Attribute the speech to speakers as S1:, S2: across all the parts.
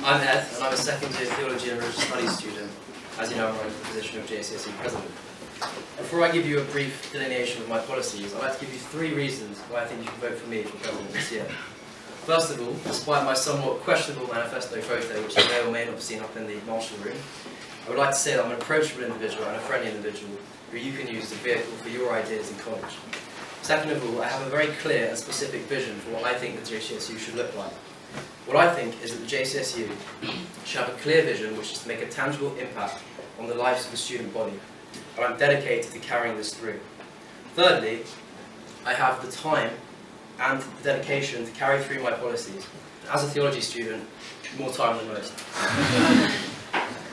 S1: I'm Ed, and I'm a second year Theology and Religious Studies student. As you know, I'm running for the position of JCSE President. Before I give you a brief delineation of my policies, I'd like to give you 3 reasons why I think you should vote for me for President this year. First of all, despite my somewhat questionable manifesto photo, which you may or may not have seen up in the Marshall room, I would like to say that I'm an approachable individual and a friendly individual who you can use as a vehicle for your ideas in college. Second of all, I have a very clear and specific vision for what I think the JCSU should look like. What I think is that the JCSU should have a clear vision which is to make a tangible impact on the lives of the student body, and I'm dedicated to carrying this through. Thirdly, I have the time and the dedication to carry through my policies. As a theology student, more time than most.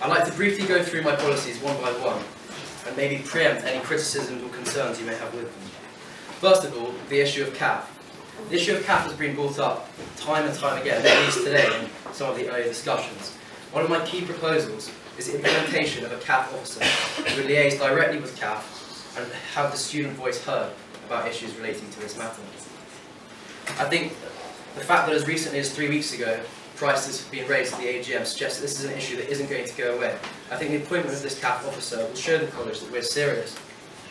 S1: I'd like to briefly go through my policies one by one, and maybe preempt any criticisms or concerns you may have with them. First of all, the issue of CAF. The issue of CAF has been brought up time and time again, at least today in some of the earlier discussions. One of my key proposals is the implementation of a CAF officer who would liaise directly with CAF and have the student voice heard about issues relating to this matter. I think the fact that as recently as 3 weeks ago, prices have been raised at the AGM suggests that this is an issue that isn't going to go away. I think the appointment of this CAF officer will show the college that we're serious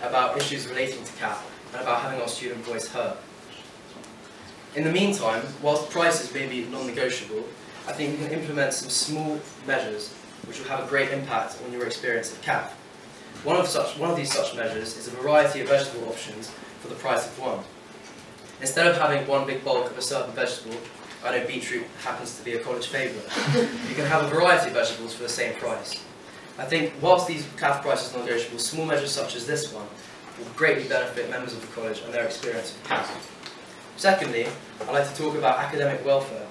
S1: about issues relating to CAF and about having our student voice heard. In the meantime, whilst prices may be non-negotiable, I think we can implement some small measures which will have a great impact on your experience of CAF. One of these such measures is a variety of vegetable options for the price of one. Instead of having one big bulk of a certain vegetable, I know beetroot happens to be a college favourite, you can have a variety of vegetables for the same price. I think whilst these CAF prices are non-negotiable, small measures such as this one will greatly benefit members of the college and their experience of CAF. Secondly, I'd like to talk about academic welfare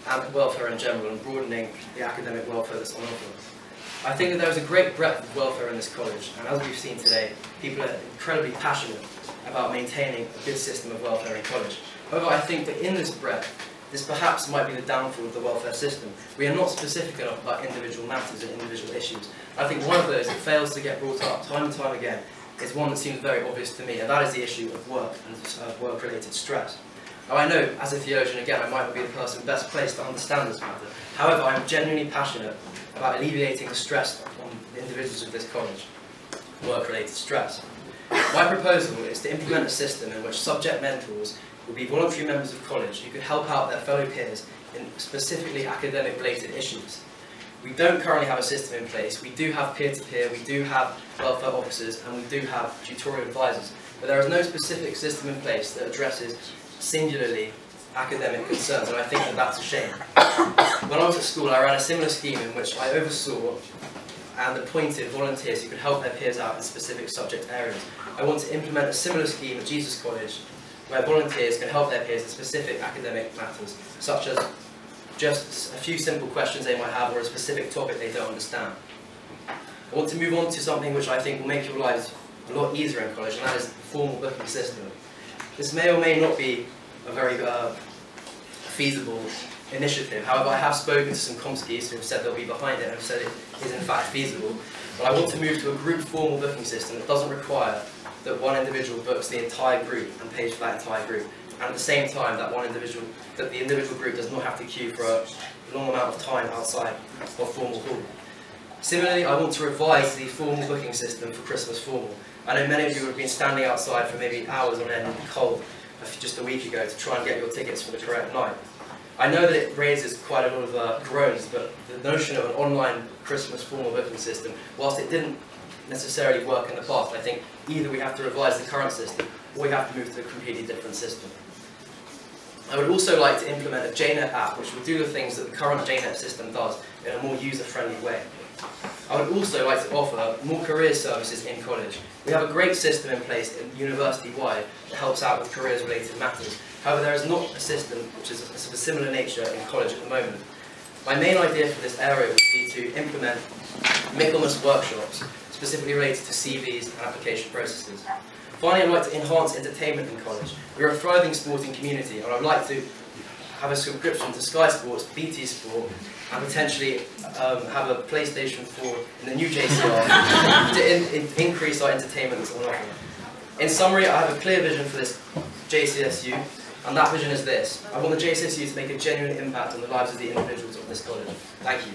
S1: and welfare in general and broadening the academic welfare that's on offer. I think that there is a great breadth of welfare in this college, and as we've seen today, people are incredibly passionate about maintaining a good system of welfare in college. However, I think that in this breadth, this perhaps might be the downfall of the welfare system. We are not specific enough about individual matters and individual issues. I think one of those that fails to get brought up time and time again is one that seems very obvious to me, and that is the issue of work and work-related stress. Now, I know, as a theologian, again, I might not be the person best placed to understand this matter. However, I am genuinely passionate about alleviating the stress on the individuals of this college, work-related stress. My proposal is to implement a system in which subject mentors will be voluntary members of college who could help out their fellow peers in specifically academic-related issues. We don't currently have a system in place. We do have peer-to-peer, we do have welfare officers, and we do have tutorial advisors. But there is no specific system in place that addresses singularly academic concerns, and I think that that's a shame. When I was at school, I ran a similar scheme in which I oversaw and appointed volunteers who could help their peers out in specific subject areas. I want to implement a similar scheme at Jesus College, where volunteers can help their peers in specific academic matters, such as just a few simple questions they might have or a specific topic they don't understand. I want to move on to something which I think will make your lives a lot easier in college, and that is the formal booking system. This may or may not be a very feasible initiative. However, I have spoken to some Comskis who have said they'll be behind it and have said it is in fact feasible. But I want to move to a group formal booking system that doesn't require that one individual books the entire group and pays for that entire group. And at the same time, that the individual group does not have to queue for a long amount of time outside of formal hall. Similarly, I want to revise the formal booking system for Christmas formal. I know many of you have been standing outside for maybe hours on end in the cold just a week ago to try and get your tickets for the correct night. I know that it raises quite a lot of groans, but the notion of an online Christmas formal booking system, whilst it didn't necessarily work in the past, I think either we have to revise the current system or we have to move to a completely different system. I would also like to implement a JNet app which will do the things that the current JNet system does in a more user-friendly way. I would also like to offer more careers services in college. We have a great system in place university-wide that helps out with careers-related matters. However, there is not a system which is of a similar nature in college at the moment. My main idea for this area would be to implement Michaelmas workshops, specifically related to CVs and application processes. Finally, I'd like to enhance entertainment in college. We're a thriving sporting community, and I'd like to have a subscription to Sky Sports, BT Sport, and potentially have a PlayStation 4 in the new JCR to increase our entertainment that's on offer. In summary, I have a clear vision for this JCSU. And that vision is this: I want the JSSU to make a genuine impact on the lives of the individuals of this college. Thank you.